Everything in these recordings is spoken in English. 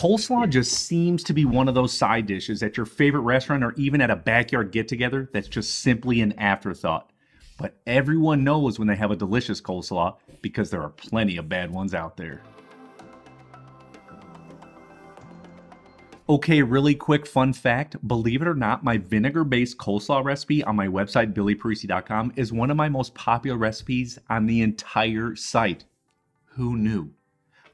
Coleslaw just seems to be one of those side dishes at your favorite restaurant or even at a backyard get-together that's just simply an afterthought. But everyone knows when they have a delicious coleslaw because there are plenty of bad ones out there. Okay, really quick fun fact. Believe it or not, my vinegar-based coleslaw recipe on my website, billyparisi.com, is one of my most popular recipes on the entire site. Who knew?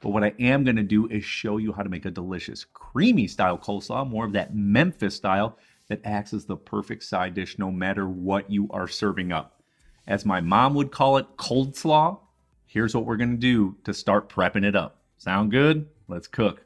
But what I am going to do is show you how to make a delicious creamy style coleslaw, more of that Memphis style that acts as the perfect side dish no matter what you are serving up. As my mom would call it, cold slaw. Here's what we're going to do to start prepping it up. Sound good? Let's cook.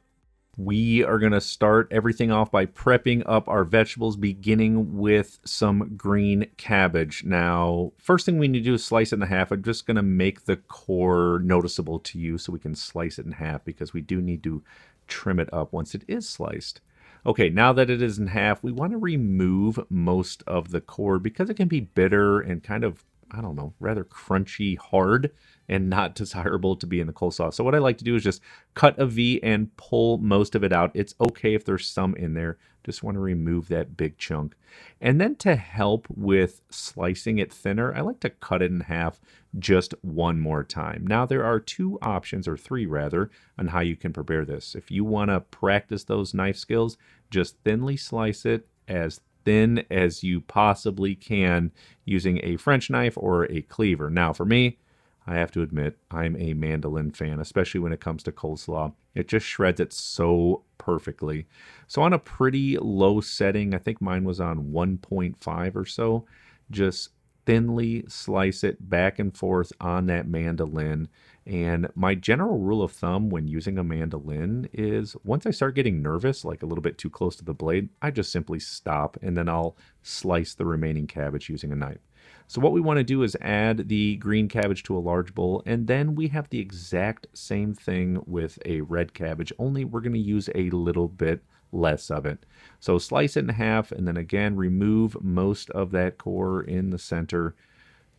We are going to start everything off by prepping up our vegetables, beginning with some green cabbage. Now, first thing we need to do is slice it in half. I'm just going to make the core noticeable to you so we can slice it in half because we do need to trim it up once it is sliced. Okay, now that it is in half, we want to remove most of the core because it can be bitter and kind of, I don't know, rather crunchy, hard, and not desirable to be in the coleslaw. So what I like to do is just cut a V and pull most of it out. It's okay if there's some in there. Just want to remove that big chunk. And then to help with slicing it thinner, I like to cut it in half just one more time. Now there are two options, or three rather, on how you can prepare this. If you want to practice those knife skills, just thinly slice it as thin as you possibly can using a French knife or a cleaver. Now for me, I have to admit, I'm a mandolin fan, especially when it comes to coleslaw. It just shreds it so perfectly. So on a pretty low setting, I think mine was on 1.5 or so, just thinly slice it back and forth on that mandolin. And my general rule of thumb when using a mandolin is once I start getting nervous, like a little bit too close to the blade, I just simply stop and then I'll slice the remaining cabbage using a knife. So what we want to do is add the green cabbage to a large bowl, and then we have the exact same thing with a red cabbage, only we're going to use a little bit less of it. So slice it in half, and then again remove most of that core in the center.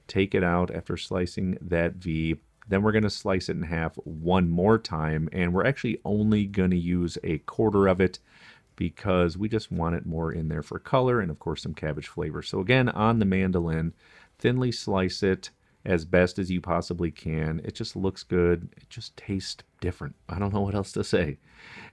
Take it out after slicing that V. Then we're going to slice it in half one more time, and we're actually only going to use a quarter of it because we just want it more in there for color and of course some cabbage flavor. So again, on the mandolin, thinly slice it as best as you possibly can. It just looks good. It just tastes different. I don't know what else to say.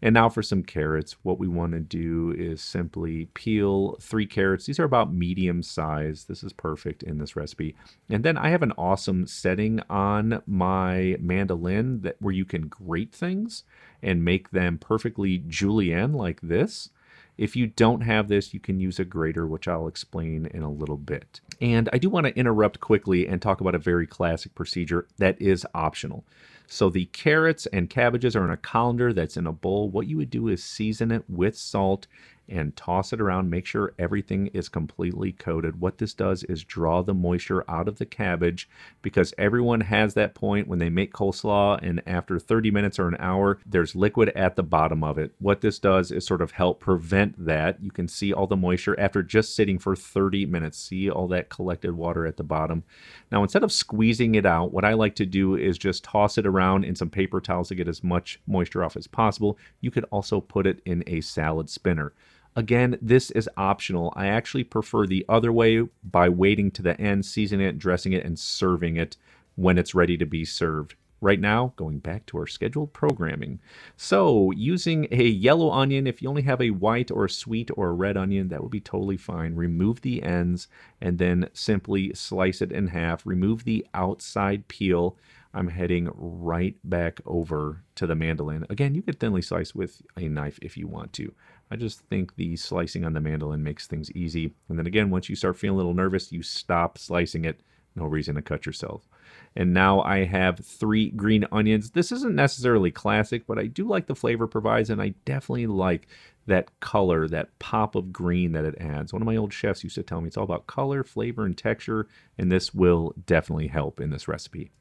And now for some carrots. What we want to do is simply peel 3 carrots. These are about medium size. This is perfect in this recipe. And then I have an awesome setting on my mandolin where you can grate things and make them perfectly julienne like this. If you don't have this, you can use a grater, which I'll explain in a little bit. And I do want to interrupt quickly and talk about a very classic procedure that is optional. So the carrots and cabbages are in a colander that's in a bowl. What you would do is season it with salt and toss it around. Make sure everything is completely coated. What this does is draw the moisture out of the cabbage because everyone has that point when they make coleslaw and after 30 minutes or an hour, there's liquid at the bottom of it. What this does is sort of help prevent that. You can see all the moisture after just sitting for 30 minutes. See all that collected water at the bottom. Now, instead of squeezing it out, what I like to do is just toss it around in some paper towels to get as much moisture off as possible. You could also put it in a salad spinner. Again, this is optional. I actually prefer the other way by waiting to the end, seasoning it, dressing it, and serving it when it's ready to be served. Right now, going back to our scheduled programming. So, using a yellow onion, if you only have a white or a sweet or a red onion, that would be totally fine. Remove the ends and then simply slice it in half. Remove the outside peel. I'm heading right back over to the mandolin. Again, you could thinly slice with a knife if you want to. I just think the slicing on the mandolin makes things easy. And then again, once you start feeling a little nervous, you stop slicing it. No reason to cut yourself. And now I have 3 green onions. This isn't necessarily classic, but I do like the flavor it provides, and I definitely like that color, that pop of green that it adds. One of my old chefs used to tell me it's all about color, flavor, and texture, and this will definitely help in this recipe.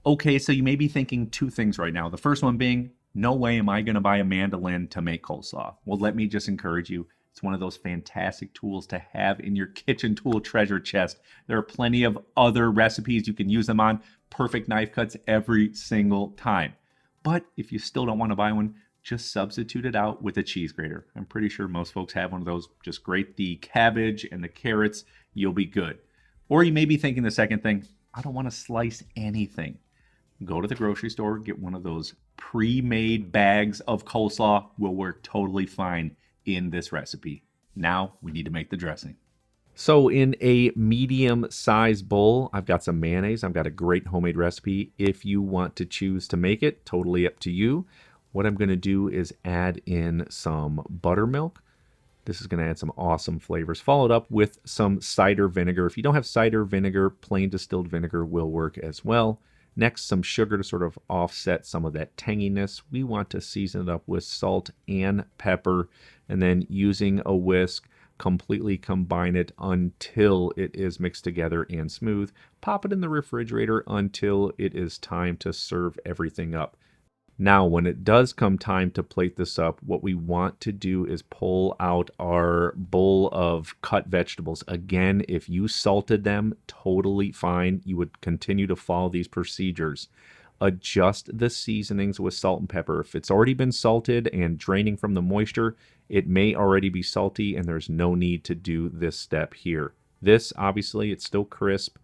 Okay, so you may be thinking 2 things right now. The first one being, no way am I going to buy a mandolin to make coleslaw. Well, let me just encourage you. It's one of those fantastic tools to have in your kitchen tool treasure chest. There are plenty of other recipes you can use them on. Perfect knife cuts every single time. But if you still don't want to buy one, just substitute it out with a cheese grater. I'm pretty sure most folks have one of those. Just grate the cabbage and the carrots, you'll be good. Or you may be thinking the second thing, I don't want to slice anything. Go to the grocery store, get one of those pre-made bags of coleslaw. Will work totally fine in this recipe. Now we need to make the dressing. So in a medium-sized bowl, I've got some mayonnaise. I've got a great homemade recipe. If you want to choose to make it, totally up to you. What I'm going to do is add in some buttermilk. This is going to add some awesome flavors, followed up with some cider vinegar. If you don't have cider vinegar, plain distilled vinegar will work as well. Next, some sugar to sort of offset some of that tanginess. We want to season it up with salt and pepper, and then using a whisk, completely combine it until it is mixed together and smooth. Pop it in the refrigerator until it is time to serve everything up. Now, when it does come time to plate this up, what we want to do is pull out our bowl of cut vegetables. Again, if you salted them, totally fine. You would continue to follow these procedures. Adjust the seasonings with salt and pepper. If it's already been salted and draining from the moisture, it may already be salty and there's no need to do this step here. This, obviously, it's still crisp.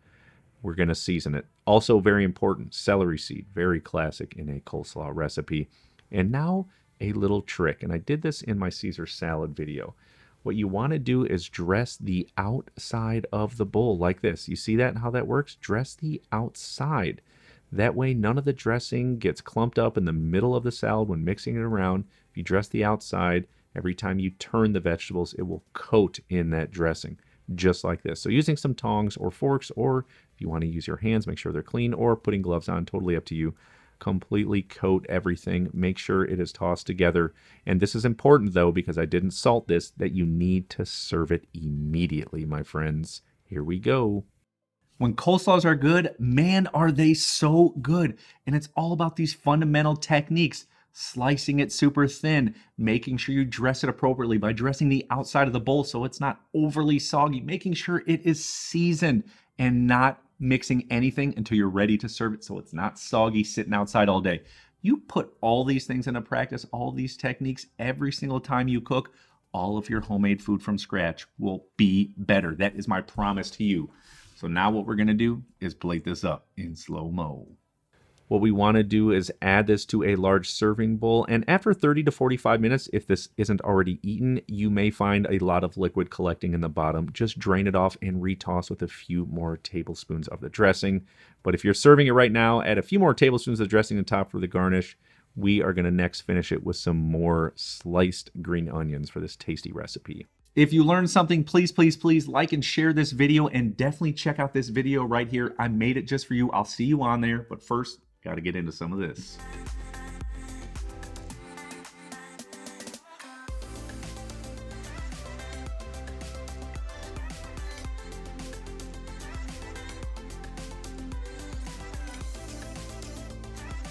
We're going to season it. Also very important, celery seed, very classic in a coleslaw recipe. And now a little trick, and I did this in my Caesar salad video. What you want to do is dress the outside of the bowl like this. You see that and how that works? Dress the outside. That way none of the dressing gets clumped up in the middle of the salad when mixing it around. If you dress the outside, every time you turn the vegetables, it will coat in that dressing. Just like this. So using some tongs or forks, or if you want to use your hands, make sure they're clean, or putting gloves on, totally up to you. Completely coat everything. Make sure it is tossed together. And this is important though, because I didn't salt this, that you need to serve it immediately, my friends. Here we go. When coleslaws are good, man, are they so good. And it's all about these fundamental techniques. Slicing it super thin, making sure you dress it appropriately by dressing the outside of the bowl so it's not overly soggy, making sure it is seasoned, and not mixing anything until you're ready to serve it so it's not soggy sitting outside all day. You put all these things into practice, all these techniques, every single time you cook, all of your homemade food from scratch will be better. That is my promise to you. So now what we're going to do is plate this up in slow-mo. What we want to do is add this to a large serving bowl, and after 30 to 45 minutes, if this isn't already eaten, you may find a lot of liquid collecting in the bottom. Just drain it off and retoss with a few more tablespoons of the dressing. But if you're serving it right now, add a few more tablespoons of dressing on top for the garnish. We are going to next finish it with some more sliced green onions for this tasty recipe. If you learned something, please, please, please like and share this video, and definitely check out this video right here. I made it just for you. I'll see you on there, but first, got to get into some of this.